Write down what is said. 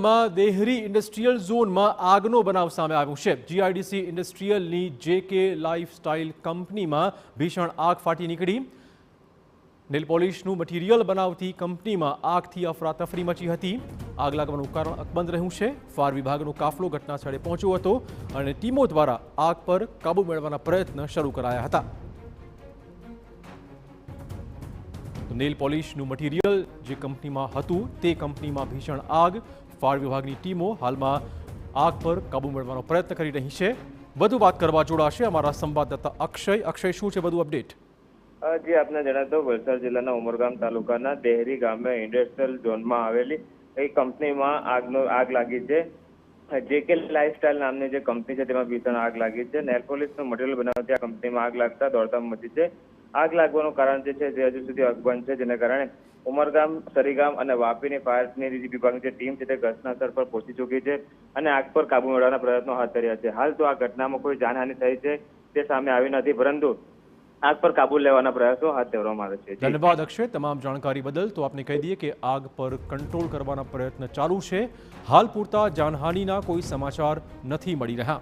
ઉમરગામમાં દેહરી industrial ઝોનમાં આગનો બનાવ સામે આવ્યો છે। જીઆઈડીસી ઇન્ડસ્ટ્રીયલની જેકે લાઇફસ્ટાઇલ કંપનીમાં ભીષણ આગ ફાટી નીકળી। નેલ પોલિશનું મટીરિયલ બનાવતી કંપનીમાં આગથી અફરાતફરી મચી હતી। આગ લાગવાનું કારણ અકબંધ રહ્યું છે। ફાયર વિભાગનો કાફલો ઘટના સ્થળે પહોંચ્યો હતો અને ટીમો દ્વારા આગ પર કાબૂ મેળવવાના પ્રયત્ન શરૂ કરાયા હતા। નેલ પોલિશનું મટીરિયલ જે કંપનીમાં હતું તે કંપનીમાં ભીષણ આગ। ફાયર વિભાગની ટીમો હાલમાં આગ પર કાબૂ મેળવવાનો પ્રયત્ન કરી રહી છે। વધુ વાત કરવા જોડાશે અમારા સંવાદદાતા અક્ષય। અક્ષય, શું છે વધુ અપડેટ? જી, આપને જણાવતો વલસાડ જિલ્લાના ઉમરગામ તાલુકાના દેહરી ગામે ઇન્ડસ્ટ્રીયલ ઝોનમાં આવેલી એક કંપનીમાં આગ લાગી છે। જેકે લાઇફસ્ટાઇલ નામની જે કંપની છે તેમાં ભીષણ આગ લાગી છે। નેલ પોલિશનું મટીરિયલ બનાવતી આ કંપનીમાં આગ લાગતા દોડધામ મચી છે। આગ લાગવાનું કારણ જે છે તે હજુ સુધી અકબંધ છે, જેને કારણે ઉમરગામ, સરીગામ અને વાપીની ફાયરની વિભાગની જે ટીમ છે તે ઘટનાસ્થળ પર પહોંચી ચૂકી છે અને આગ પર કાબુ મેળવવાના પ્રયત્નો હાથ ધર્યા છે। હાલ તો આ ઘટનામાં કોઈ જાનહાનિ થઈ છે તે સામે આવી નથી, પરંતુ આગ પર કાબુ લેવાના પ્રયાસો હાથ ધરવામાં આવે છે। ધન્યવાદ અક્ષય, તમામ જાણકારી બદલ। તો આપને કહી દઈએ કે આગ પર કંટ્રોલ કરવાના પ્રયત્ન ચાલુ છે। હાલ પૂરતા જાનહાનિના કોઈ સમાચાર નથી મળી રહ્યા।